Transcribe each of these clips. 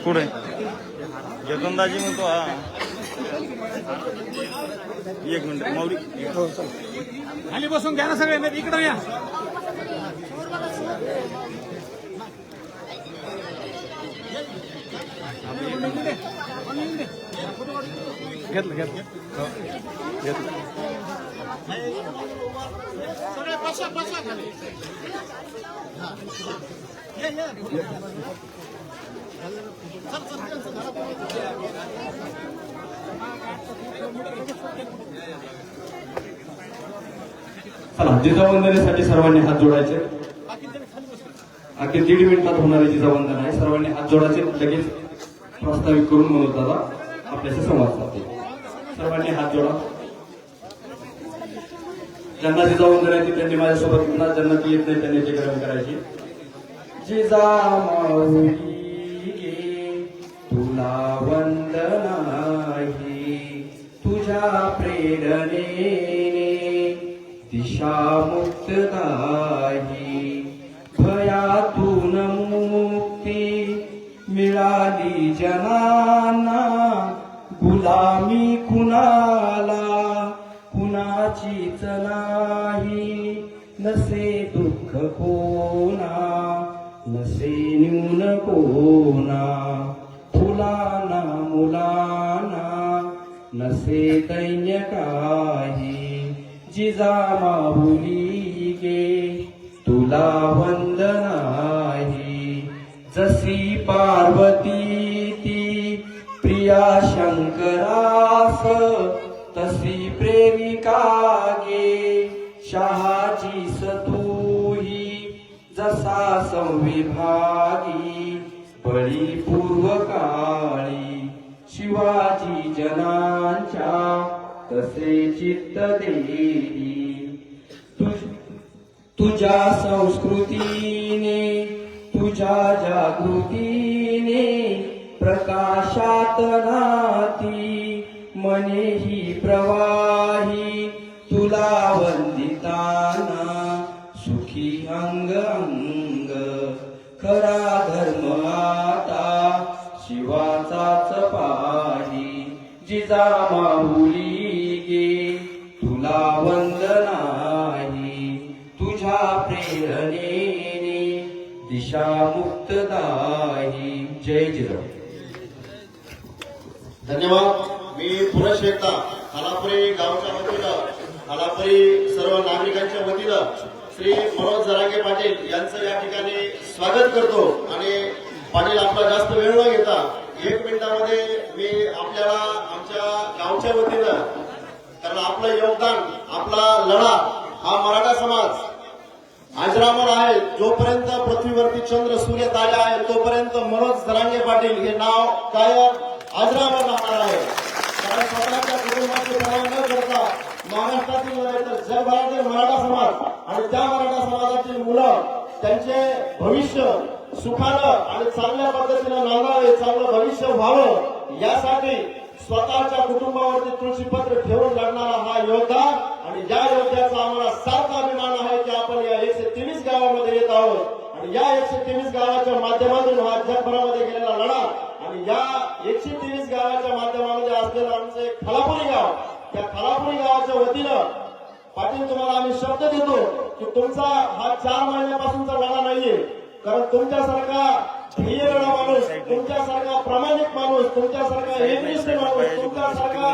पुढे जगनदाजी म्हणतो हा. एक मिनिट माऊली खाली बसून घ्या ना सगळे, नाही इकडे या. घेतलं घेतलं घेतलं. चला, जिजावंदनेसाठी सर्वांनी हात जोडायचे. अखेर 1.5 मिनिटात होणारे जिजावंदन आहे. सर्वांनी हात जोडायचे. लगेच प्रस्तावित करून मनोज दादा आपल्याशी संवाद साधतील. सर्वांनी हात जोडा. ज्यांना जिजावंदन आहे त्यांनी माझ्यासोबत पुन्हा, ज्यांना ती येत नाही त्यांनी ते ग्रहण करायची. जिजामाऊली गे तुला वंदन आहे, तुझ्या प्रेरणेने दिशा मुक्तदायी, भयातून मुक्ती मिळाली जनांना, गुलामी कुणाला कुणाचीच नाही, नसे दुःख कोणा नसे न्यून कोणा, फुलाना मुलाना नसे दैन्य काही, जिजामाऊली गे तुला वंदन आहे. जशी पार्वती ती प्रिया शंकरास, तशी प्रेमिका गे शहाजीस तूही, जसा संविभागी बळी पूर्व काळी, शिवाजी जनांच्या तसे चित्त देई. तुझ्या संस्कृतीने तुझ्या जागृतीने प्रकाशात नाती, मनेही प्रवाही तुला वंदिताना, सुखी अंग अंग खरा धर्म आता शिवाचाच पाही. जिजामाऊली गे तुला वंदन आहे, तुझ्या प्रेरणेने दिशा मुक्तदायी. जय जिजाऊ. धन्यवाद. मी पुरुष एकता खालापुरी गावच्या वतीनं, खालापुरी सर्व नागरिकांच्या वतीनं श्री मनोज जरांगे पाटील यांचं या ठिकाणी स्वागत करतो. आणि पाटील आपला जास्त वेळ न घेता 1 मिनिटामध्ये मी आपल्याला आमच्या गावच्या वतीनं, कारण आपलं योगदान, आपला लढा हा मराठा समाज अजरामर आहे. जोपर्यंत पृथ्वीवरती चंद्र सूर्य तारे आहे तोपर्यंत मनोज जरांगे पाटील हे नाव कायम अजरामर राहणार आहे. कारण स्वतःच्या कुटुंबाची पर्वा न करता महाराष्ट्रातील नव्हे तर जगभरातील मराठा समाज आणि त्या मराठा समाजातील मुलं त्यांचे भविष्य सुखानं आणि चांगल्या पद्धतीनं नांदावे, चांगलं भविष्य व्हावं यासाठी स्वतःच्या कुटुंबावरती तुळशीपत्र ठेवून लढणारा हा योद्धा. आणि या योद्ध्याचा आम्हाला सार्थ अभिमान आहे की आपण या 123 गावामध्ये येत आहोत. आणि या 123 गावाच्या माध्यमातून हा जगभरामध्ये गेलेला लढा आणि या 123 गावाच्या माध्यमामध्ये असलेलं आमचे खालापुरी गाव, त्या खालापुरी गावाच्या वतीनं पाटील तुम्हाला आम्ही शब्द देतो की तुमचा हा 4 महिन्यापासूनचा लढा नाहीये. कारण तुमच्यासारखा ध्येयगडा माणूस, तुमच्यासारखा प्रामाणिक माणूस, तुमच्यासारखा एकनिष्ठ माणूस, तुमच्यासारखा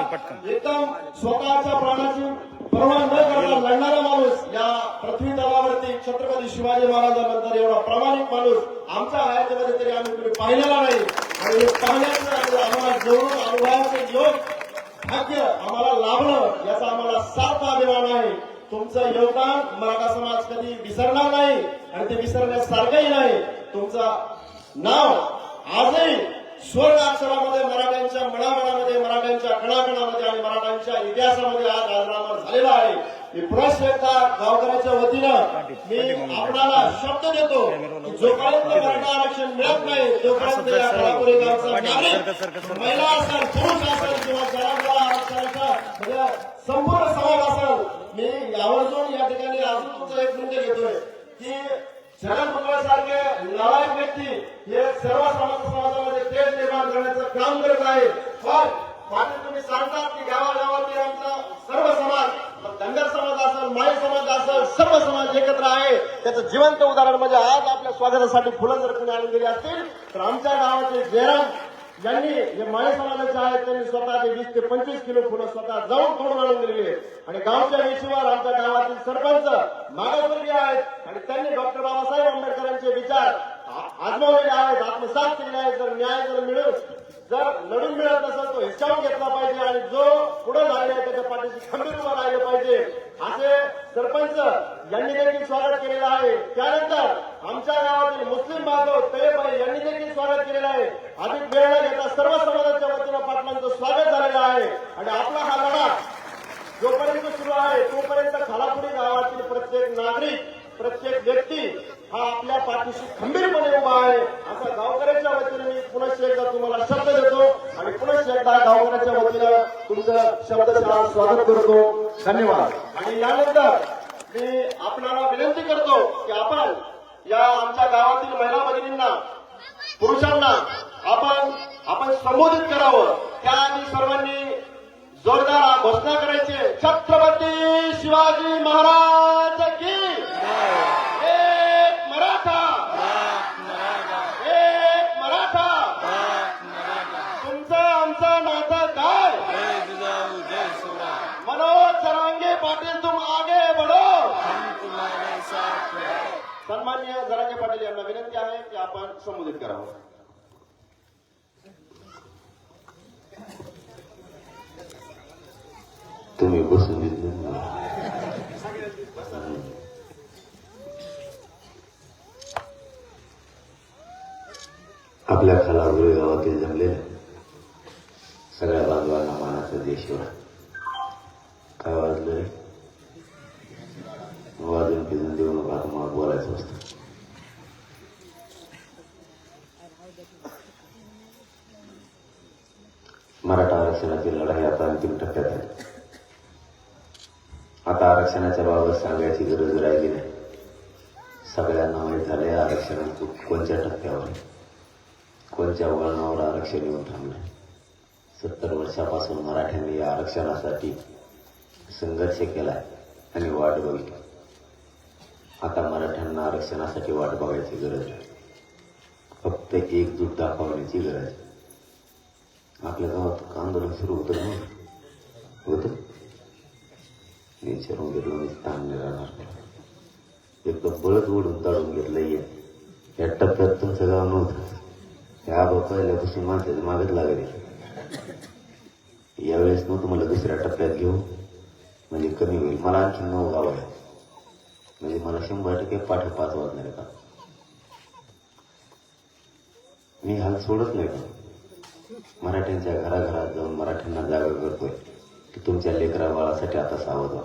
एकदम स्वतःच्या प्राणाची पर्वा न करता लढणारा माणूस या पृथ्वी तलावरती छत्रपती शिवाजी महाराजांनंतर एवढा प्रामाणिक माणूस आमच्या हयातीमध्ये तरी आम्ही कुठे पाहिलेला नाही. आणि हे पाहण्याचं आम्हाला जवळून अनुभवाचं योग भाग्य आम्हाला लाभलं याचा आम्हाला सार्थ अभिमान आहे. तुमचं योगदान मराठा समाज कधी विसरणार नाही आणि ते विसरण्यासारखंही नाही. तुमचं नाव आजही स्वर्ण अक्षरामध्ये मराठ्यांच्या मनामनामध्ये, मराठ्यांच्या कणाकणामध्ये आणि मराठ्यांच्या इतिहासामध्ये आज अजरामर झालेला आहे. मी पुरुष एकता गावकऱ्याच्या वतीनं मी आपणाला शब्द देतो की जोपर्यंत मराठा आरक्षण मिळत नाही तोपर्यंत या खालापुरी गावचा नागरिक, महिला असेल, पुरुष असेल किंवा जनांचा आरक्षणाचा म्हणजे संपूर्ण समाज असेल, मी यावरून या ठिकाणी अजून तुमचं 1 मिनिट घेतोय. की छगन भुजबळ सारखे नालायक व्यक्ती हे सर्व समाजामध्ये तेढ निर्माण करण्याचं काम करत आहे. पण पाटील तुम्ही सांगतात की गावागावातील आमचा सर्व समाज, धनगर समाज असेल, माळी समाज असेल, सर्व समाज एकत्र आहे. त्याचं जिवंत उदाहरण म्हणजे आज आपल्या स्वागतासाठी फुलं जर कोणी आणून दिली असतील तर आमच्या गावाचे जयराम यांनी जे माळी समाजाचे आहेत त्यांनी स्वतः 20 ते 25 किलो फुलं स्वतः जाऊन तोडून आणून दिलेली आहेत. आणि गावच्या वेशीवर आमच्या गावातील सरपंच मागासवर्गीय आहेत आणि त्यांनी डॉक्टर बाबासाहेब आंबेडकरांचे विचार आजमावलेले आहेत, आत्मसात केलेले आहेत. जर न्याय जर लढून मिळत नसेल तो हिसकावून घेतला पाहिजे आणि जो पुढे झालेला आहे त्याच्या पाठीशी खंबीर उभा राहिलं पाहिजे असे सरपंच यांनी देखील स्वागत केलेलं आहे. त्यानंतर आमच्या गावातील मुस्लिम बांधव तळेबाई यांनी देखील स्वागत केलेलं आहे. अधिक वेळ न घेता सर्व समाजाच्या वतीनं पाटलांचं स्वागत झालेलं आहे. आणि आपला हा लढा जोपर्यंत सुरू आहे तोपर्यंत खालापुरी गावातील प्रत्येक नागरिक, प्रत्येक व्यक्ती हा आपल्या पाठीशी खंबीरपणे उभा आहे. असा गावकऱ्याच्या वतीने मी पुन्हा एकदा तुम्हाला शब्द देतो आणि पुन्हा एकदा गावकऱ्याच्या वतीनं तुमचं शब्दशः स्वागत करतो. धन्यवाद. आणि यानंतर मी आपल्याला विनंती करतो की आपण या आमच्या गावातील महिला भगिनींना, पुरुषांना आपण संबोधित करावं. त्याआधी सर्वांनी जोरदार घोषणा करायची. छत्रपती शिवाजी महाराज की एक मराठा, एक मराठा. तुमचं आमचं नातं काय? मनोज जरांगे पाटील तुम आगे बढो. सन्माननीय जरांगे पाटील यांना विनंती आहे की आपण संबोधित करावं. तुम्ही बसून घेतले. आपल्या खालापुरी गावातील जमलेल्या सगळ्या बांधवांना मानाचा देशवर काय वाजलंय? वाजून फिजून देऊ नका, आता मला बोलायचं असतं. मराठा आरक्षणाची लढाई आता अंतिम टप्प्यात आहे. आता आरक्षणाच्या बाबत सांगायची गरज राहिली नाही. सगळ्यांना माहीत झाले आरक्षण कोणत्या टप्प्यावर आहे, कोणत्या वळणावर आरक्षण येऊन थांबलंय. 70 वर्षापासून मराठ्यांनी या आरक्षणासाठी संघर्ष केलाय आणि वाट बघितली. आता मराठ्यांना आरक्षणासाठी वाट बघायची गरज नाही, फक्त एकजूट दाखवण्याची गरज आहे. आपल्या गावात आंदोलन सुरू होतं विचारून घेतलं मी ताण नाही राहणार. एकदम बळच ओढून ताळून घेतलंय. या टप्प्यात तुमचं गाव नव्हतं. त्या आबा पहिल्यापासून माणसाच्या मागत लागले. यावेळेस मग तुम्हाला दुसऱ्या टप्प्यात घेऊ म्हणजे कमी होईल. मला आणखी 9 गाव आहे म्हणजे मला 100% पाठ 5 वाजणार का. मी हाल सोडत नाही का. मराठ्यांच्या घराघरात जाऊन मराठ्यांना जागा करतोय की तुमच्या लेकरा बाळासाठी आता सावध व्हा.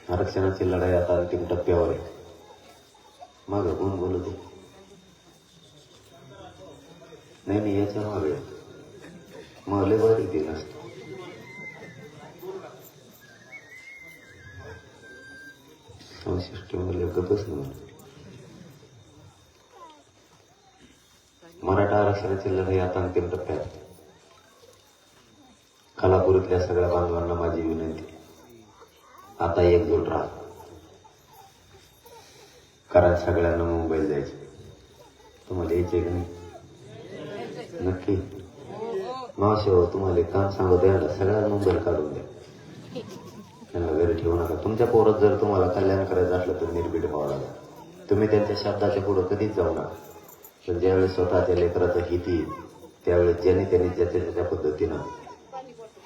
आरक्षणाची लढाई आता अंतिम टप्प्यावर आहे. मागं कोण बोलत आहे? नाही याच्या मागे मग लय बारीक दिलं असतं. सिस्टम गपच नाही. मराठा आरक्षणाची लढाई आता अंतिम टप्प्यात. खालापुरीतल्या सगळ्या बांधवांना माझी विनंती, आता एकजूट राहा. कारण सगळ्यांना मुंबईला जायचं. तुम्हाला यायचे का नाही? नक्की मावशी हो, तुम्हाला एक काम सांगू द्यायला सगळ्या मुंबईला काढून द्या. त्यांना घरी ठेवू नका. तुमच्या पोरात जर तुम्हाला कल्याण करायचं असलं तर निर्भीड व्हावं लागेल. तुम्ही त्यांच्या शब्दाच्या पुढे कधीच जाऊ नका. पण ज्यावेळेस स्वतःच्या लेकराचं हित येईल त्यावेळेस ज्यांनी त्यांनी ज्याच्या पद्धतीनं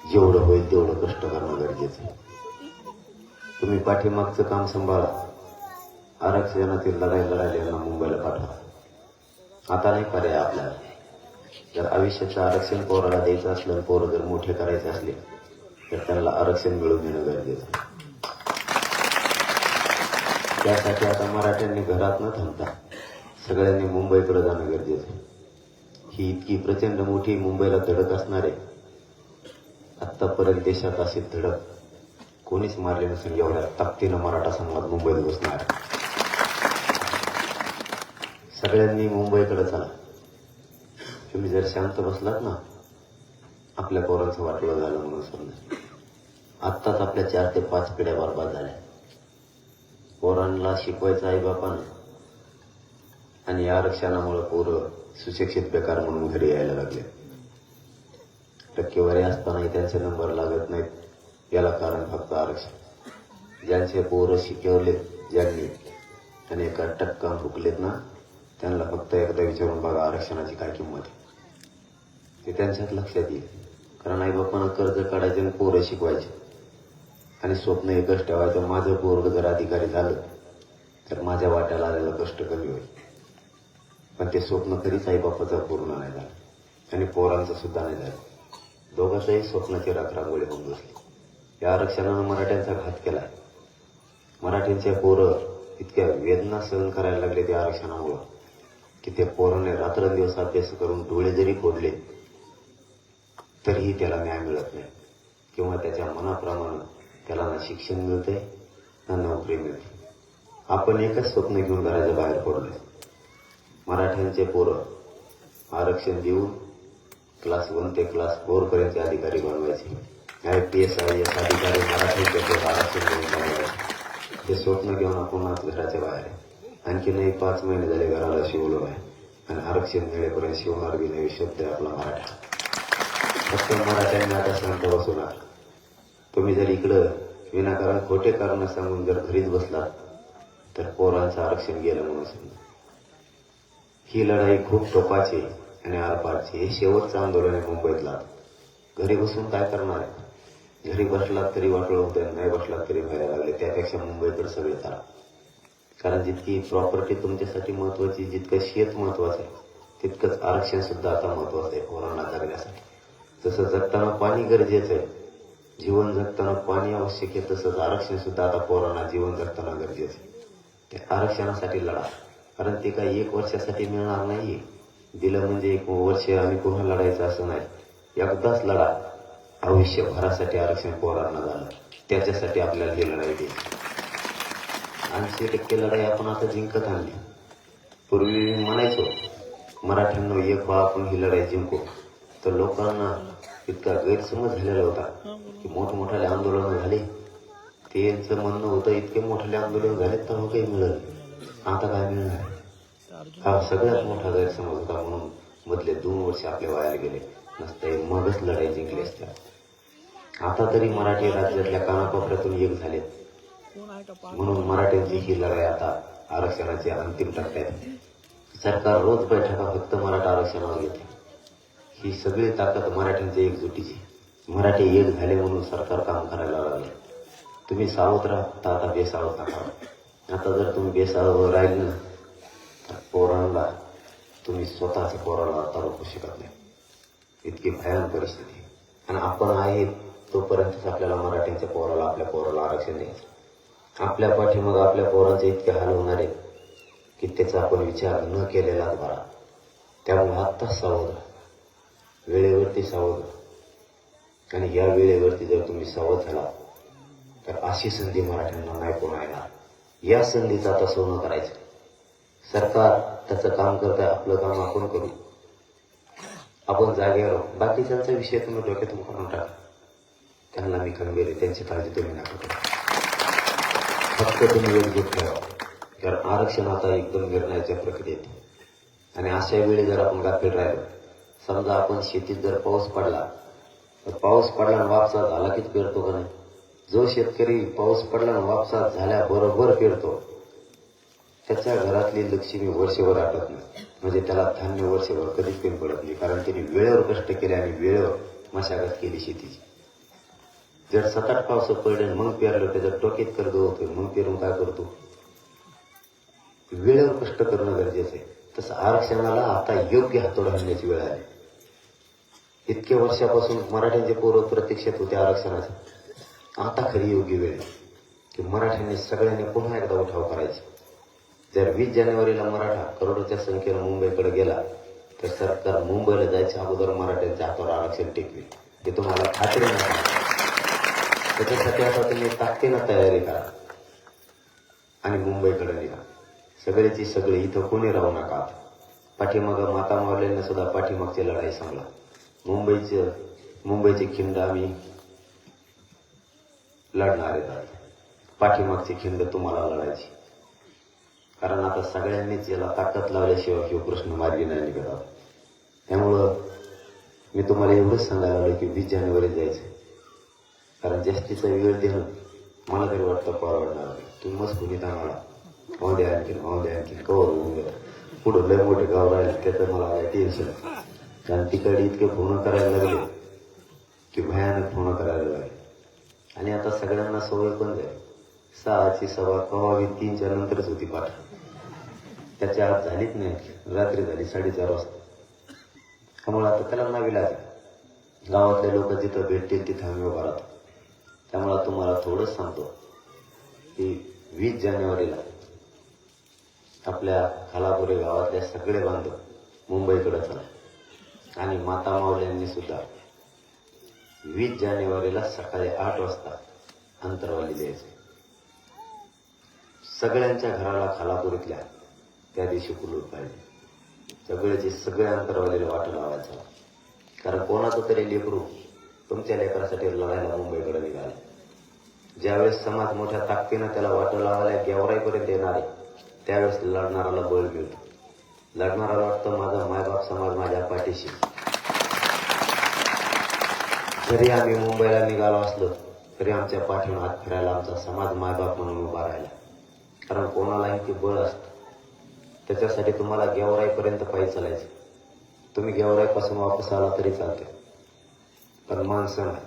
जेवढं होईल तेवढं कष्ट करणं गरजेचं आहे. तुम्ही पाठीमागचं काम सांभाळा. आरक्षणातील लढायला मुंबईला पाठवा. आता नाही पर्याय आपल्याला. जर आयुष्याचं आरक्षण पोराला द्यायचं असलं, पोरं जर मोठे करायचे असले तर त्यांना आरक्षण मिळवून देणं गरजेचं. त्यासाठी आता मराठ्यांनी घरात न थांबता सगळ्यांनी मुंबईकडे जाणं गरजेचं आहे. ही इतकी प्रचंड मोठी मुंबईला धडक असणार आहे. आतापर्यंत देशात अशी धडक कोणीच मारली नसेल एवढ्या ताकदीनं मराठा समाज मुंबईत बसणार. सगळ्यांनी मुंबईकडे चला. तुम्ही जर शांत बसलात ना, आपल्या पोरांचं वाटलं झालं म्हणून समजा. आत्ताच आपल्या 4 ते 5 पिढ्या बरबाद झाल्या. पोरांना शिकवायचं आई बापानं, आणि या आरक्षणामुळे पोरं सुशिक्षित बेकार म्हणून घरी यायला लागले. टक्केवारी असतानाही त्यांचे नंबर लागत नाहीत. याला कारण फक्त आरक्षण. ज्यांचे पोरं शिकवले ज्यांनी आणि एका टक्का हुकलेत ना, त्यांना फक्त एकदा विचारून बघा आरक्षणाची काय किंमत आहे. ते त्यांच्यात लक्षात येईल. कारण आई बापानं कर्ज काढायचे आणि पोरं शिकवायचे आणि स्वप्न एकच ठेवायचं, माझं पोरग जर अधिकारी झालं तर माझ्या वाट्याला आलेलं कष्ट कमी होईल. पण ते स्वप्न कधीच आई बापाचं पूर्ण नाही झालं आणि पोरांचं सुद्धा नाही झालं. दोघांचंही स्वप्नाची राखरांगोळी होऊन बसली. या आरक्षणानं मराठ्यांचा घात केलाय. मराठ्यांचे पोरं इतक्या वेदना सहन करायला लागले त्या आरक्षणामुळं की ते पोराने रात्रंदिवस अभ्यास करून डोळे जरी फोडले तरीही त्याला न्याय मिळत नाही, किंवा त्याच्या मनाप्रमाणे त्याला ना शिक्षण मिळते ना नोकरी मिळते. आपण एकच स्वप्न घेऊन घराच्या बाहेर पडलोय. मराठ्यांचे पोरं आरक्षण देऊन क्लास 1 ते क्लास 4 पर्यंत अधिकारी बनवायचे. IPS IAS अधिकारी मराठ्यांचे पोरं आरक्षण देऊन बनवायचे. ते स्वप्न घेऊन आपण आज घराच्या बाहेर आहे. आणखीनही 5 महिने झाले घराला शिवलो आहे आणि आरक्षण मिळेपर्यंत शिवणार बी नाही शब्द आपला मराठा. फक्त मराठ्यांनी आता शांत बसू नका. तुम्ही जर इकडं विनाकारण खोटे कारण सांगून जर घरीच बसलात तर पोरांचं आरक्षण गेलं म्हणून समजा. ही लढाई खूप टोकाची आणि आरपारची. हे शेवटचं आंदोलन आहे मुंबईतला. घरी बसून काय करणार आहे? घरी बसलात तरी वाटलं होतं, नाही बसलात तरी व्हायला लागले. त्यापेक्षा मुंबईकडे सगळे चला. कारण जितकी प्रॉपर्टी तुमच्यासाठी महत्वाची, जितकं शेत महत्वाचं आहे, तितकंच आरक्षण सुद्धा आता महत्वाचं आहे पोरांना जगण्यासाठी. जसं जगताना पाणी गरजेचं आहे, जीवन जगताना पाणी आवश्यक आहे, तसंच आरक्षण सुद्धा आता पोरांना जीवन जगताना गरजेचं आहे. त्या आरक्षणासाठी लढा. कारण ते काही 1 वर्षासाठी मिळणार नाही. दिलं म्हणजे 1 वर्ष आणि पुन्हा लढायचं असं नाही. एकदाच लढा. आयुष्यभरासाठी आरक्षण पोरांना झालं. त्याच्यासाठी आपल्याला ही लढाई दिली. 80% लढाई आपण आता जिंकत आणली. पूर्वी मी म्हणायचो मराठ्यांना एक व्हा, आपण ही लढाई जिंकू. तर लोकांना इतका गैरसमज झालेला होता की मोठमोठाले आंदोलनं झाली. त्यांचं म्हणणं होतं इतके मोठे आंदोलन झाले तर काही मिळालं, आता काय मिळणार. हा सगळ्यात मोठा गैरसमज होता. म्हणून मधले 2 वर्ष आपले वाया गेले. नसते मगच लढाई जिंकली असत्या. आता तरी मराठी राज्यातल्या कानाकोपऱ्यातून एक झाले. म्हणून मराठ्यांची ही लढाई आता आरक्षणाची अंतिम टप्प्यात. सरकार रोज बैठका फक्त मराठा आरक्षणावर घेते. ही सगळी ताकद मराठ्यांची एकजुटीची. मराठी एक झाले म्हणून सरकार काम करायला लागले. तुम्ही सावध राहता, आता बेसावध नका. आता जर तुम्ही बेसावध राहिले ना तर पोरांना तुम्ही स्वतःच्या पोराला आता रोखू शकत नाही. इतकी भयानक परिस्थिती. आणि आपण आहे तोपर्यंतच आपल्याला मराठ्यांच्या पोराला, आपल्या पोराला आरक्षण द्यायचं. आपल्या पाठीमागे आपल्या पोरांचे इतके हाल होणार आहेत की त्याचा आपण विचार न केलेलाच बरा. त्यामुळे आत्ताच सावध, वेळेवरती सावध. आणि या वेळेवरती जर तुम्ही सावध झाला तर अशी संधी मराठ्यांना नाही पुन्हा येणार. या संधीचं आता सोनं करायचं. सरकार त्याचं काम करत आहे, आपलं काम आपण करू. आपण जागेवर राहू. बाकीच्यांचा विषय तुम्ही डोक्यातून काढून टाका. त्यांना मी खंबीर आहे, त्यांची काळजी तुम्ही नका करू. फक्त तुम्ही एकजूट ठेवा. कारण आरक्षण आता एकदम निर्णयाच्या प्रक्रियेत. आणि अशा वेळी जर आपण गाफील राहिलो, समजा आपण शेतीत जर पाऊस पडला तर पाऊस पडला आणि वापसा झाला कीच पेरतो का नाही. जो शेतकरी पाऊस पडला आणि वापसा झाल्याबरोबर पेरतो त्याच्या घरातली लक्ष्मी वर्षभर आटत नाही. म्हणजे त्याला धान्य वर्षभर कधीच कमी पडत नाही. कारण त्यांनी वेळेवर कष्ट केले आणि वेळेवर मशागत केली शेतीची. जर 7-8 पावस पडले मग पेरलं त्याच्यात डोक्यात कर्ज होतोय, मग पेरून काय करतो. वेळेवर कष्ट करणं गरजेचं आहे. तसं आरक्षणाला आता योग्य हातोड आणण्याची वेळ आली. इतक्या वर्षापासून मराठ्यांचे पोरं प्रतीक्षेत होते आरक्षणाचे. आता खरी योग्य वेळ आहे की मराठ्यांनी सगळ्यांनी पुन्हा एकदा उठाव करायचे. जर 20 जानेवारीला मराठा करोडोच्या संख्येनं मुंबईकडे गेला तर सरकार मुंबईला जायच्या अगोदर मराठ्यांच्या हातावर आरक्षण टेकवेल. हे तुम्हाला खात्री नाही. त्याच्यासाठी आता तुम्ही ताकदीनं तयारी करा आणि मुंबईकडे निघा. सगळेची सगळे इथं कोणी राहू नका. पाठीमाग माता मावल्यांना सुद्धा पाठीमागची लढाई सांगला. मुंबईची खिंड आम्ही लढणार आहेत. पाठीमागची खिंड तुम्हाला लढायची. कारण आता सगळ्यांनीच याला ताकद लावल्याशिवाय हा प्रश्न मार्गी नाही निघत. त्यामुळं मी तुम्हाला एवढंच सांगायला लागलो की 20 जानेवारी जायचं. कारण जास्तीचा वेळ देणं मला तरी वाटतं परवडणार नाही. तुम्ही मस्त भूमित आम्हाला आणखीन कवर होऊन गेलं. पुढं लय मोठे गाव राहिले त्याचं मला काय टेन्शन. कारण तिकडे इतके फोन करायला लागले की भयानक फोन करायला लागले. आणि आता सगळ्यांना सवय पण जाईल. 6ची सभा कवावी 3च्या नंतरच होती पाठ. त्याच्या आत झालीच नाही. रात्री झाली 4:30 वाजता. त्यामुळे आता त्याला नावी लागेल. गावातले लोक जिथं भेटतील तिथं आम्ही उभा राहतो. त्यामुळे तुम्हाला थोडंच सांगतो की 20 जानेवारीला आपल्या खालापुरे गावातले सगळे बांधव मुंबईकडे चला. आणि माता मावल्यांनी सुद्धा 20 जानेवारीला सकाळी 8 वाजता अंतरवाली द्यायचे. सगळ्यांच्या घराला खालापुरीतल्या त्या दिवशी कुलूप पाहिजे. सगळ्याचे सगळे अंतरवालीला वाट लावायचा. कारण कोणाचं तरी लेकरू तुमच्या लेकरासाठी लढायला मुंबईकडे निघाले. ज्यावेळेस समाज मोठ्या ताकदीनं त्याला वाट लावायला गेवराईपर्यंत येणार आहे त्यावेळेस लढणाराला बळ मिळतो. लढणाराला वाटतं माझा मायबाप समाज माझ्या पाठीशी. जरी आम्ही मुंबईला निघालो असलो तरी आमच्या पाठीवर हात फिरायला आमचा समाज मायबाप म्हणून उभा राहिला. कारण कोणालाही ते बळ असतं. त्याच्यासाठी तुम्हाला गेवराईपर्यंत पायी चालायचं. तुम्ही गेवराईपासून वापस आला तरी चालते. पण माणसं नाही.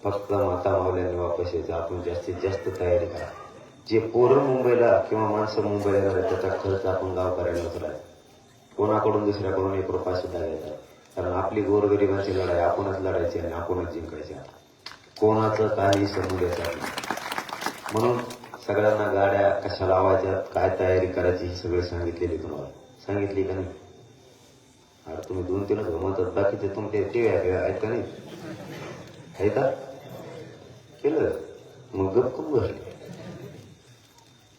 फक्त माता मावल्यांनी वापस यायचं. आपण जास्तीत जास्त तयारी करा. जे पोरं मुंबईला किंवा माणसं मुंबईला जातात त्याचा खर्च आपण गावकऱ्यांना उचलायचा. कोणाकडून दुसऱ्याकडून 1 रुपया सुद्धा घ्यायचा. कारण आपली गोरगरिबांची लढाई आपणच लढायची आणि आपणच जिंकायची. कोणाचं काही समजून घ्यायचं. म्हणून सगळ्यांना गाड्या कशा लावायच्या काय तयारी करायची ही सगळी सांगितलेली तुम्हाला. सांगितली का नाही? अरे तुम्ही 2-3च म्हणतात. बाकीचे तुमचे टीव्ही आहेत का नाही? आहे का? केलं मग गप्प कम बसले.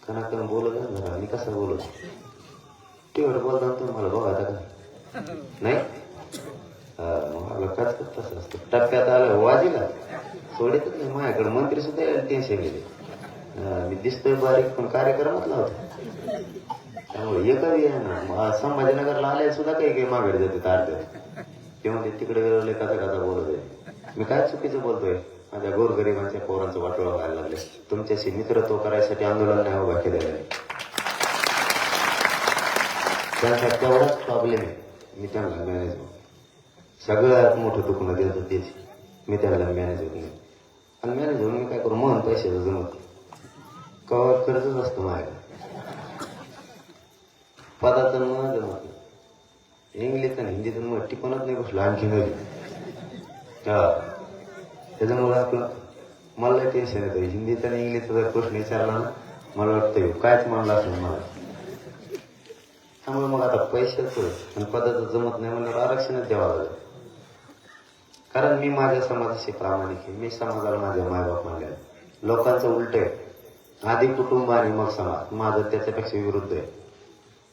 कणाकण बोलत ना आणि कसं बोलत टीव्हीवर बोलता तुम्ही मला बघा का नाही? मला काच तसं असतं. टप्प्यात आलं वाजीला सोडतच नाही. माझ्याकडे मंत्री सुद्धा टेन्शन गेले. मी दिसतोय बारीक पण कार्यक्रमातला होता. त्यामुळे एकही आहे ना. संभाजीनगरला आले सुद्धा काही माघारी जाते तारते. ते म्हणजे तिकडे गेले कसा बोलत आहे. मी काय चुकीचं बोलतोय? माझ्या गोरगरिबांच्या पोरांचं वाटोळा व्हायला लागले. तुमच्याशी मित्रत्व करायसाठी आंदोलन नाही उभा केलेलं आहे. त्यांचा तेवढाच प्रॉब्लेम आहे. मी त्यांना मॅनेज सगळ्यात मोठं दुखणं देतो तेच. मी त्यांना मॅनेज होत नाही. आणि मॅनेज होऊन मी काय करू? मन पैशाचं जमत कवर कर्जच असतं माझ्याकडे. पदाचं मन जमत नाही. इंग्लिश आणि हिंदीतून मग टिपणच नाही बसलो आणखी नवी. त्याच्यामुळे आपलं मला टेन्शन येतं. हिंदीचा आणि इंग्लिशचा जर प्रश्न विचारला ना मला वाटतं कायच म्हणलं असेल मला. त्यामुळे मग आता पैशाच आणि पदाचं जमत नाही म्हणल्यावर आरक्षणच द्यावं लागलं. कारण मी माझ्या समाजाशी प्रामाणिक आहे. मी समाजाला माझ्या मायबाप मानले. लोकांचं उलट आहे. आधी कुटुंब आणि मग समाज. माझं त्याच्यापेक्षा विरुद्ध आहे.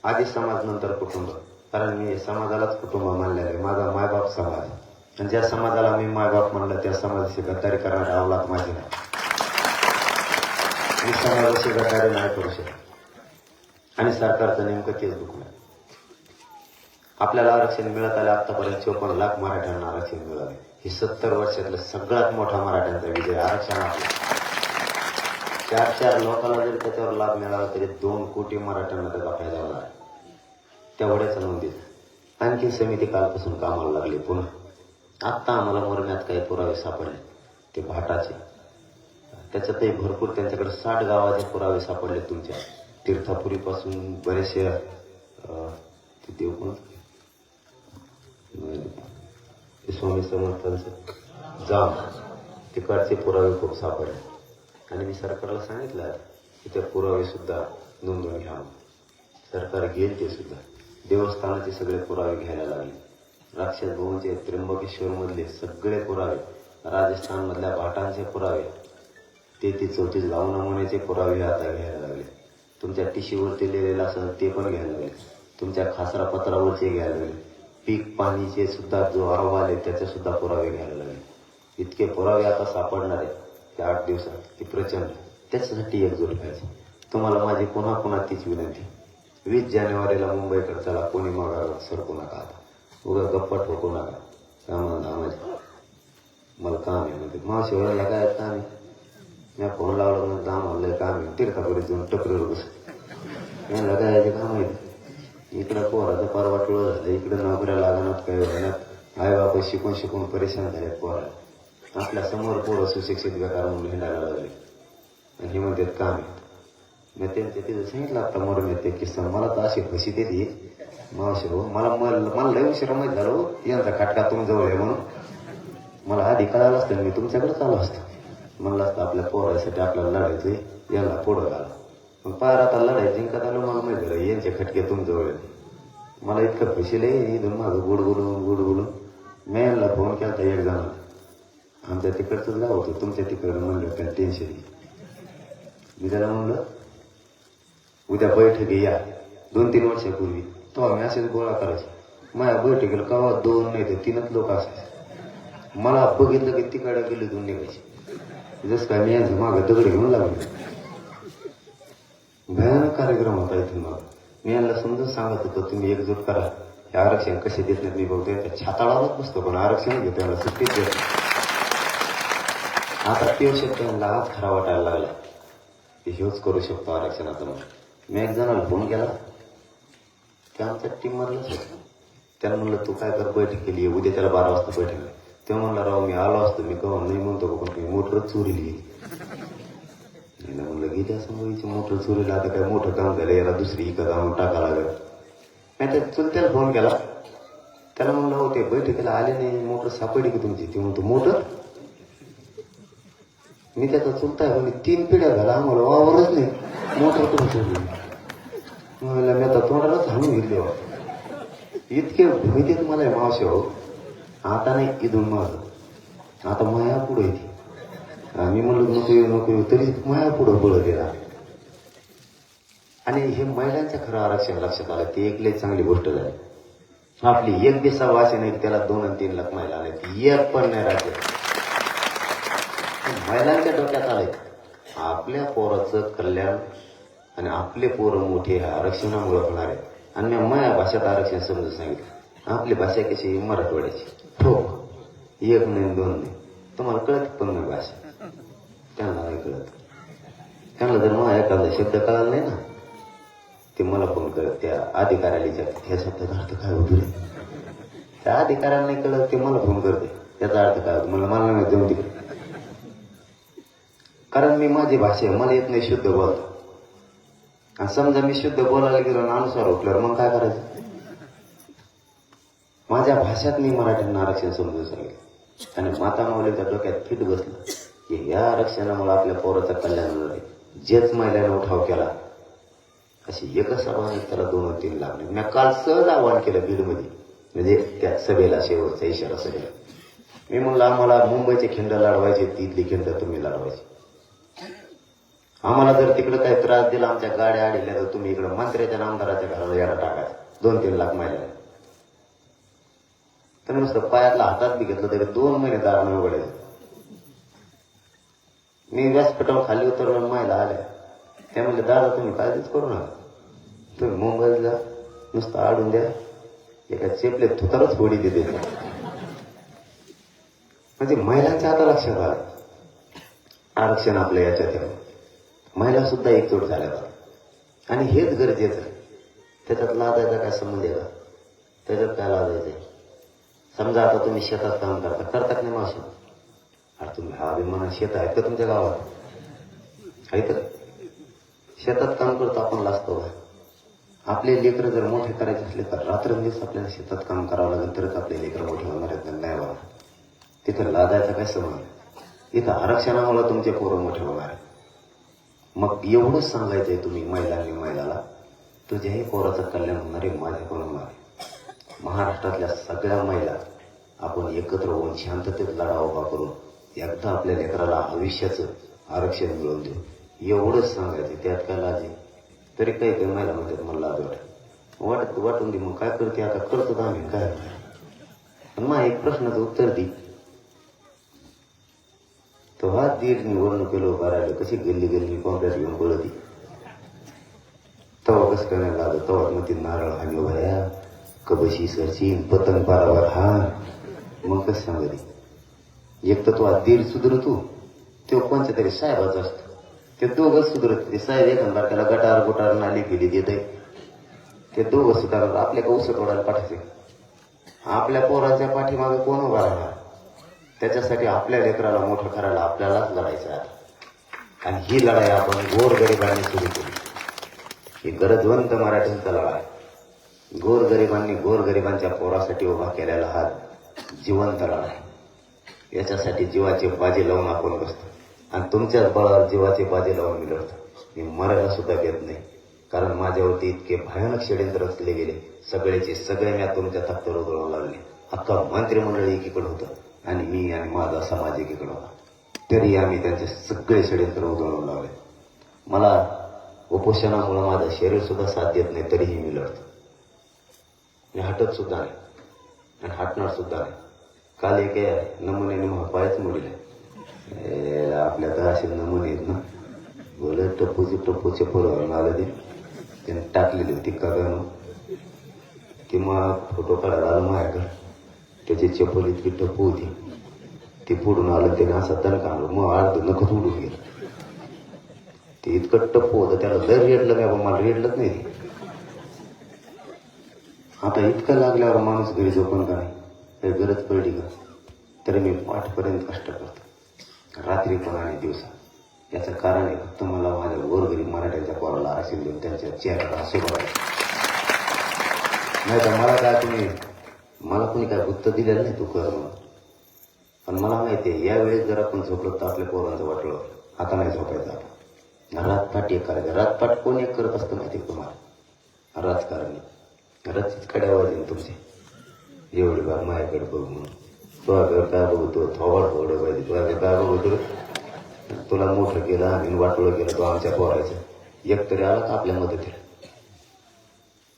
आधी समाज नंतर कुटुंब. कारण मी समाजालाच कुटुंब मानलेलं आहे. माझा मायबाप समाज. आणि ज्या समाजाला मी मायबाप म्हणलं त्या समाजाशी गद्दारी करणारी अवलाद माझी नाही. मी समाजाशी गद्दारी नाही करू शकत. आणि सरकारचं नेमकं तेच दुखणं. आपल्याला आरक्षण मिळत आलं. आतापर्यंत 54 लाख मराठ्यांना आरक्षण मिळाले. ही 70 वर्षातला सगळ्यात मोठा मराठ्यांचा विजय. आरक्षण आपलं 4 लोकांना जरी त्याच्यावर लाभ मिळाला तरी 2 कोटी मराठ्यांना त्याचा फायदा होणार. तेवढ्याच नोंदीत आणखी समिती कालपासून कामाला लागली. पुन्हा आत्ता आम्हाला मरण्यात काही पुरावे सापडले ते भाटाचे. त्याच्यातही भरपूर त्यांच्याकडे 60 गावाचे पुरावे सापडले. तुमच्या तीर्थापुरीपासून बरेचसे देव कोण स्वामी समर्थांचं जाम तिकडचे पुरावे खूप सापडले. आणि मी सरकारला सांगितलं की ते पुरावे सुद्धा नोंदवून घ्यावं. सरकार घेईल ते सुद्धा. देवस्थानाचे सगळे पुरावे घ्यायला लागले. राक्षस भवनचे त्र्यंबकेश्वर मधले सगळे पुरावे, राजस्थान मधल्या भाटांचे पुरावे, 33-34 लावून नमुन्याचे पुरावे आता घ्यायला लागले. तुमच्या टिशीवरती लिहिलेलं असेल ते पण घ्यायला लागले, तुमच्या खासरा पत्रावरचे घ्यायला लागले, पीक पाणीचे सुद्धा जो अहवाल आहे त्याचे सुद्धा पुरावे घ्यायला लागले. इतके पुरावे आता सापडणार आहे त्या 8 दिवसात की प्रचंड. त्याच्यासाठी एकजूट पाहिजे. तुम्हाला माझी पुन्हा पुन्हा तीच विनंती, 20 जानेवारीला मुंबईकडे चला, कोणी मागावर सरकू नका. आता उगा गप्पा ठोकू नका. कामाचे मला काम आहे म्हणते मावशी वळला काय काम आहे. मी फोन लावला म्हणून दाम आणलंय काम आहे. तीर्थापर्यंत जाऊन टपरीवर बस यांना काय काम आहे. इकडं पोराचं परवाटोळ झालं, इकडं नोकऱ्या लागणार काही होण्यात आई बाबा शिकून शिकून परेशान झाले. पोरा आपल्या समोर पोरं सुशिक्षित बेकार म्हणून हिंडायला लागले आणि हे म्हणतात काम आहे. मी त्यांच्या तिथं सांगितलं आता मरून येते किस्सा. मला तर अशी फशी देते मावशी हो. मला लय उशिरा माहीत झालं हो यांचा खटका तुम्ही जवळ आहे म्हणून. मला आधी कळालं असतं मी तुमच्याकडे चालू असतं. म्हणलं असतं आपल्या पोरासाठी आपल्याला लढायचं, यांना पुढं घाला. पण पार आता लढाई जिंकत आलं मला माहिती झालं यांचे खटके तुमजवळ आहे. मला इतकं खुशील आहे इथून माझं गुड बोलून मी यांना फोन केला तर एक जणाला, आमच्या तिकडचंच गाव होतं, तुमच्या तिकडं म्हणलं काय टेन्शन. मी त्याला म्हणलं उद्या बैठकी या. 2-3 वर्षापूर्वी तो आम्ही असेच गोळा करायचे. माझ्या बैठकीला कवा 2 नाही तर 3च लोक असायचे. मला बघितलं की तिकडे गेले 2 निघायचे. जसं काय मी यांचं मागं दगड घेऊन लागले. भयानक कार्यक्रम होता इथून. मग मी यांना समजून सांगत होतो तुम्ही एकजूट करा. हे आरक्षण कसे देत नाहीत मी बघतोय त्या छाताळावरच बसतो पण आरक्षण घेतो यांना सुट्टीच देत. आता ते शब्द यांना आज खरा वाटायला लागला की हेच करू शकतो आरक्षणाचा. मी एक जणाला फोन केला त्या आमच्या टीम मधलाच होता. त्याला म्हणलं तू काय कर बैठक केली उद्या, त्याला 12 वाजता बैठक. ते म्हणला राव मी आलो असतो, मी कवा नाही म्हणतो पण मी मोटरच चोरीली गेली. म्हणलं गेली असं मुलीची मोटर चोरीला, आता काय मोठं काम झालं याला दुसरी इकडं जाऊन टाका लागेल. नाही त्या चुलत्याला फोन केला. त्याला म्हणलं हो ते बैठकीला आले नाही, मोटर सापडली की तुमची. ती म्हणतो मोटर मी त्याचा चुलता आहे, 3 पिढ्या झाला आम्हाला वावरच नाही, मोटर करून सोडली. म्हणलं मी आता तोंडालाच हाणून घेतले. इतके भूमिकेत मला मावशी हो. आता नाही इथून माझं आता माया पुढे येते. मी म्हणलो नको येऊ तरी माया पुढं बोलत येणार. आणि हे महिलांचं खरं आरक्षण लक्षात आलं ते एक लई चांगली गोष्ट झाली. आपली 1 दिवसा वाशी नाही त्याला 2 आणि 3 लाख महिला आल्या, ती एक पण नाही राज्यात. महिलांच्या डोक्यात आलंय आपल्या पोराचं कल्याण आणि आपले पोरं मोठे आरक्षणामुळे होणार आहे. आणि मी माया भाषेत आरक्षण समजून सांगितलं. आपली भाषा कशी मराठवाड्याची ठोक 1 नाही 2 नाही. तुम्हाला कळत पण नाही भाषा, त्यांना नाही कळत. त्यांना जर मला एखादा शब्द कळाला नाही ना ते मला फोन करत त्या अधिकाऱ्याला विचारतात ह्या शब्दाचा अर्थ काय होतो रे. त्या अधिकाऱ्याला नाही कळत ते मला फोन करते त्याचा अर्थ काय होतो. मला नाही देऊन तिकडे. कारण मी माझी भाषा मला येत नाही शुद्ध बोलतो. आणि समजा मी शुद्ध बोलायला गेलो आणि अनुसार उठल्यावर मग काय करायचं. माझ्या भाषेत मी मराठ्यांना आरक्षण समजून सांगितलं आणि माता माऊलीच्या डोक्यात फिट बसलं की या आरक्षणामुळे आपल्या पोराचं कल्याण होणार आहे. जेच महिलांना उठाव केला अशी एकच सभा त्याला 2 आणि 3 लाख. मी काल सहज आव्हान केलं बीडमध्ये, म्हणजे त्या सभेला शेवटचा इशारा सभेला. मी म्हणलं आम्हाला मुंबईचे खिंड लढवायचे, तिथली खिंड तुम्ही लढवायची. आम्हाला जर तिकडे काही त्रास दिला आमच्या गाड्या आडल्या तर तुम्ही इकडे मंत्र्याच्या आमदाराच्या घराला याडा टाकायचा 2-3 लाख महिला. तर नुसतं पायातला हातात बी घेतलं तरी 2 महिने दार न उघडायचं. मी व्यासपीठावर खाली उतरलो महिला आल्या त्या म्हणजे दादा तुम्ही काळजीच करू नका, तुम्ही मुंबईला जा नुसतं आडून द्या एका चेपले थुतारच फोडी देते. म्हणजे महिलांच्या आता लक्षात आलं आरक्षण आपल्या याच्यात महिला सुद्धा एकजूट झाल्या. आणि हेच गरजेचं आहे. त्याच्यात लादायचा काय संबंध आहे का. त्याच्यात काय लादायचंय. समजा आता तुम्ही शेतात काम करतात नाही मावशी. अरे तुम्ही हा अभिमान शेत आहेत का तुमच्या गावात आहेत. शेतात काम करतो आपण लाजतो का. आपले लेकरं जर मोठे करायचे असले तर रात्रंदिवस आपल्याला शेतात काम करावं लागेल तरच आपले लेकरं मोठे होणार आहेत. नाही होणार. तिथं लादायचा काय संबंध. इथं आरक्षणामुळे तुमचे पोरं मोठे होणार आहेत. मग एवढंच सांगायचंय तुम्ही महिलाला तुझ्याही पोराचं कल्याण होणार आहे, माझ्या पण होणार आहे. महाराष्ट्रातल्या सगळ्या महिला आपण एकत्र होऊन शांततेत लढा उभा करून एकदा आपल्या लेकराला आयुष्याचं आरक्षण मिळवून देऊ एवढंच सांगायचं. त्यात काय लाज आहे. तरी काही काही महिला म्हणतात मला लाज वाटून दे. मग काय करते आता, करतो तर आम्ही काय. पण मग एक प्रश्नाचं उत्तर दे. तो हा दीड निवडणुकीला उभा राहिलो, कशी गल्ली गल्ली कॉम्प्लेट घेऊन बोलती. तवा कसं करायला लागलं, तवा मग ती नारळ हानी भया कबशी सरची पतंग पारावर हा. मग कसं सांगते, एक तर तो हा दीड सुधरतो, तो कोणत्या तरी साहेबाचा असतो. ते दोघंच सुधरत. ते साहेब एखादा त्याला गटार गोटार नाली गेली देत, ते दोघं सुधारणार. आपल्या का उसळ तोडायला पाठायचे. आपल्या पोराच्या पाठीमागे कोण उभा राहणार. त्याच्यासाठी आपल्या लेकराला मोठं करायला आपल्यालाच लढायचं आहे. आणि ही लढाई आपण गोरगरिबांनी सुरू केली. ही गरजवंत मराठ्यांचा लढा आहे. गोरगरिबांच्या पोरासाठी उभा केलेला हा जिवंत लढा आहे. याच्यासाठी जीवाचे बाजी लावून आपण बसतो. आणि तुमच्याच बळावर जीवाचे बाजी लावून मी लढतो. मी मरायला सुद्धा घेत नाही. कारण माझ्यावरती इतके भयानक षड्यंत्र रचले गेले. सगळेचे सगळे मी तुमच्या ताकदीवर उधळून लागले. अख्खा मंत्रिमंडळ एकीकडे होतं आणि मी आणि माझा समाज एकीकडे होता. तरी आम्ही त्यांचे सगळे षड्यंत्र उधळून लावले. मला उपोषणामुळे माझं शरीर सुद्धा साथ देत नाही, तरीही मी लढतो. मी हटत सुद्धा नाही आणि हटणार सुद्धा नाही. काल एक नमुन्याने मला पायच मोडले. आपल्या तर असे नमुने आहेत ना, बोल टप्पूचे पोरवरून आलं ते त्याने टाकलेली होती कागद. ती मग फोटो काढायला आलं माझ्याकडे. त्याची चप्पल इतकी टप्पू होती, ती फोडून आलं. त्याने असा दणका आणलं, मग अर्ध नखत उडून गेलं. ते इतकं टप्पू होतं, त्याला लय रेडलं नाही. मला रेडलंच नाही. आता इतकं लागल्यावर माणूस घरी झोपून का नाही, काही गरज पडली का. तरी मी पाठपर्यंत कष्ट करतो, रात्री पण आणि दिवसा. याचं कारण आहे फक्त मला माझ्या गोरगरीब मराठ्यांच्या पोराला आरक्षण देऊन त्यांच्या चेहऱ्याला हसू बघायचं. नाही तर मला कोणी काय गुत्त दिलेलं नाही तू कर म्हणून. पण मला माहिती आहे यावेळेस जर आपण झोपलो तर आपल्या पोरांचं वाटलं. आता नाही झोपायचं. आपण रातपाट एक करायचं. रातपाट कोण एक करत असतं माहिती आहे तुम्हाला, राजकारणी. रचित कड्या वाजेल तुमचे एवढी बार माझ्याकडे बघ म्हणून. तुझ्याकडे काय बघतो, थोडं पाहिजे. तुझ्याकडे काय बघतो, तुला मोठं केलं आणि वाटोळं केलं. तो आमच्या पोरायचं एक तरी आला का आपल्या मदतीला.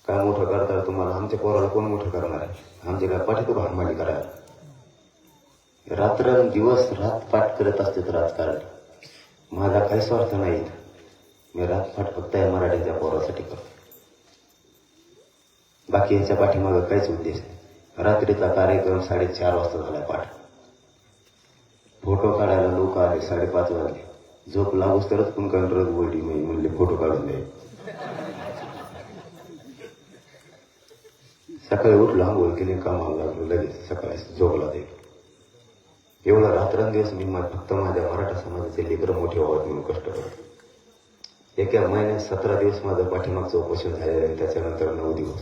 काय मोठं करता तुम्हाला, आमच्या पोराला कोण मोठं करणार आहे. आमच्या काय पाठी तो भारमाली करायला. रात्र दिवस रातपाट करत असते राजकारण. माझा काही स्वार्थ नाही. मी रातपाट फक्त या मराठीच्या पोरासाठी करतो. बाकी याच्या पाठीमागं काहीच उद्देश नाही. रात्रीचा कार्यक्रम 4:30 वाजता झाला पाठ. फोटो काढायला लोक आले 5:30 वाजले. झोप लागूच तरच पण कंट्रोल बोलली मी म्हणले फोटो काढून द्याय. सकाळी उठलो, आंघोळ केली, कामाला लागलो, लगेच सकाळी झोपला जाईल. एवढा रात्रंदिवस मी फक्त माझ्या मराठा समाजाचे लेकरं मोठे व्हावं म्हणून कष्ट करतो. एका महिन्यात 17 दिवस माझं पाठीमागचं उपोषण झालेलं आहे. त्याच्यानंतर 9 दिवस.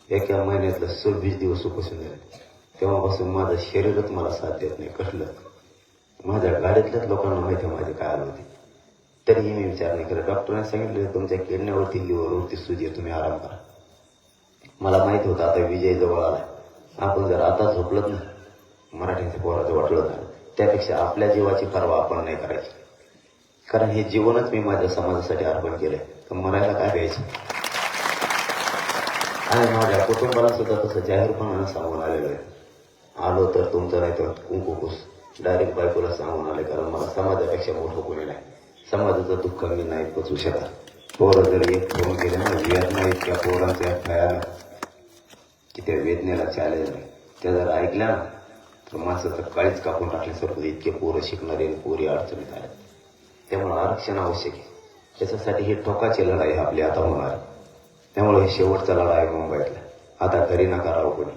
एका महिन्यातलं 26 दिवस उपोषण झाले. तेव्हापासून माझं शरीरच मला साथ देत नाही. कसलं माझ्या गाडीतल्याच लोकांना माहिती आहे माझे काय आलं होते. तरीही मी विचार नाही करत. डॉक्टरांनी सांगितलं तुमच्या किडनीवरती लिव्हरवरती सूज आहे, तुम्ही आराम करा. मला माहिती होतं आता विजय जवळ आलाय. आपण जर आता झोपलत ना, मराठ्यांच्या पोराचं वाटलं झालं. त्यापेक्षा आपल्या जीवाची पर्वा आपण नाही करायची. कारण हे जीवनच मी माझ्या समाजासाठी अर्पण केलंय. तर मरायला काय द्यायचं. आणि माझ्या कुटुंबाला सुद्धा तसं जाहीरपणानं सांगून आलेलं आहे. आलो तर तुमचं नाही तर कुंकुकुस डायरेक्ट बायकोला सांगून आले. कारण मला समाजापेक्षा मोठं कोणी नाही. समाजाचं दुःख मी नाही पचवू शकत. पोरं जर एक फोन केले ना, वेदना इतक्या पोरांच्या भयानं की त्या वेदनेला चालेल नाही. त्या जर ऐकल्या ना तर माणसाचं काळीच कापून टाकल्यासारखं. इतके पोरं शिकणारे आणि पोरी अडचणीत आहेत. त्यामुळे आरक्षण आवश्यक आहे. त्याच्यासाठी ही टोकाची लढाई आपली आता होणार आहे. त्यामुळे हे शेवटचा लढा आहे मुंबईतला. आता घरी नका राहू कोणी.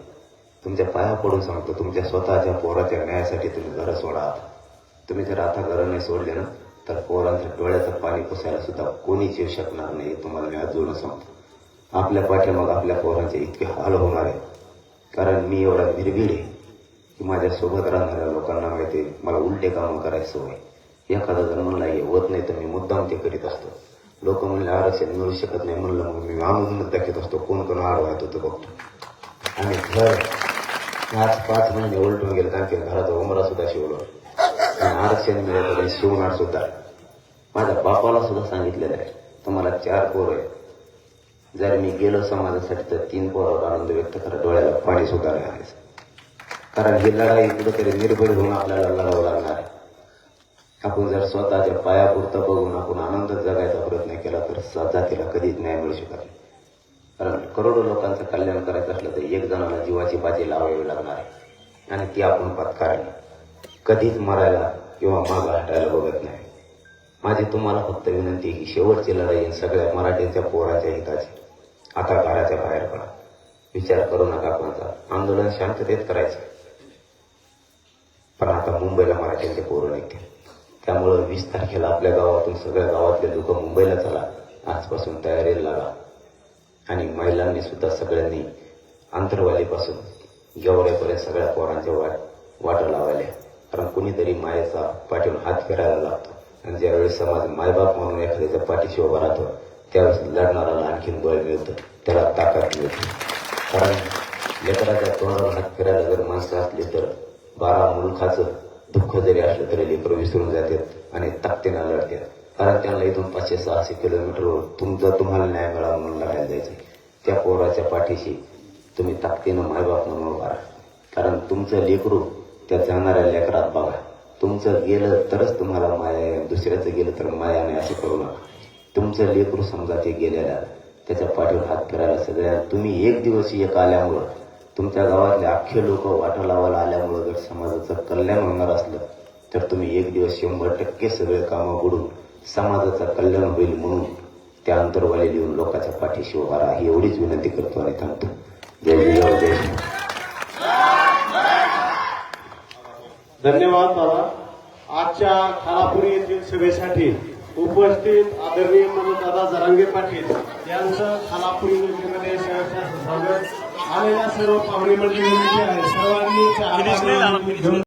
तुमच्या पाया पडून सांगतो, तुमच्या स्वतःच्या पोराच्या न्यायासाठी तुम्ही घरं सोडा. आता तुम्ही जर आता घरं नाही सोडले ना तर पोरांच्या डोळ्याचं पाणी पुसायला सुद्धा कोणीच येऊ शकणार नाही. तुम्हाला मी आज जोडून सांगतो. आपल्या पाठीमाग आपल्या पोरांचे इतके हाल होणार आहे. कारण मी एवढा निर्भीड आहे की माझ्या सोबत राहणाऱ्या लोकांना माहिती आहे मला उलटे कामं करायची सवय. एखादा जर म्हणला हे होत नाही तर मी मुद्दाम ते करीत असतो. लोक म्हणले आरक्षण मिळू शकत नाही म्हणलं, मग मी आणूनच दाखवत असतो. कोण कोण आडवायत होतं बघतो. आणि घर आज 5 महिने उलटून गेले. आणखी घराचा उमरा सुद्धा शिवलो आणि आरक्षण मिळालं शिवणार सुद्धा. माझ्या बापाला सुद्धा सांगितलेलं आहे तुम्हाला 4 पोरं आहे. जर मी गेलो समाजासाठी तर 3 पोरावर आनंद व्यक्त करा, डोळ्याला पाणी सुद्धा नाही आणायचं. कारण ही लढाई कुठेतरी निर्भय होऊन आपल्याला लढावं लागणार आहे. आपण जर स्वतःच्या पायापुरतं बघून आपण आनंद जगायचा प्रयत्न केला तर जातीला कधीच न्याय मिळू शकत नाही. कारण करोडो लोकांचं कल्याण करायचं असलं तर एक जणाला जीवाची बाजी लावावी लागणार आहे आणि ती आपण पत्कारली. कधीच मरायला किंवा मागं हटायला बघत नाही. माझी तुम्हाला फक्त विनंती ही शेवटची लढाई सगळ्या मराठ्यांच्या पोराच्या हिताची. आता घराच्या बाहेर पडा, विचार करू नका कोणता. आंदोलन शांततेत करायचं, पण आता मुंबईला मराठ्यांचे पोरं निघतील. त्यामुळं 20 तारखेला आपल्या गावातून सगळ्या गावातले लोक मुंबईला चला. आजपासून तयारीला लागा. आणि महिलांनी सुद्धा सगळ्यांनी आंतरवालीपासून गेवड्यापर्यंत सगळ्या पोरांच्या वाटा लावायला. कारण कुणीतरी मायेचा पाठीवर हात फिरायला लागतो आणि ज्यावेळेस समाज मायबाप म्हणून एखाद्याच्या पाठीशी उभा राहतो त्यावेळेस लढणाऱ्याला आणखीन बळ मिळतं, त्याला ताकद मिळते. कारण लेकराच्या तोंडावर हात फिरायला जर माणसं असली तर 12 मुलखाचं दुःख जरी असलं तरी लेकरं विसरून जातात आणि ताकदीनं लढतात. कारण त्यांना इथून 500-600 किलोमीटरवर तुम्हाला न्याय मिळावा म्हणून लढायला जायचं. त्या पोराच्या पाठीशी तुम्ही ताकदीनं मायबाप म्हणून उभा राहा. कारण तुमचं लेकरू त्या जाणाऱ्या लेकरात बघा. तुमचं गेलं तरच तुम्हाला माया आहे, दुसऱ्याचं गेलं तर माया नाही असं करू नका. तुमचं लेकरू समजा ते गेलेल्या त्याच्या पाठीवर हात फिरायला सगळ्या तुम्ही एक दिवस एक आल्यामुळं तुमच्या गावातले अख्खे लोक वाटा लावायला आल्यामुळं जर समाजाचं कल्याण होणार असलं तर तुम्ही एक दिवस 100% सगळे कामं बुडून समाजाचं कल्याण होईल म्हणून त्या अंतरवाली लिहून लोकांच्या पाठीशी उभा राहा. ही एवढीच विनंती करतो आणि थांबतो. जय जय जय. धन्यवाद बाबा. आजच्या खालापुरी येथील सभेसाठी उपस्थित आदरणीय मनोजदादा जरांगे पाटील यांचं खालापुरी योजनेमध्ये सहर्ष स्वागत. आलेल्या सर्व पाहुणे मंडळी आहे सर्वांनी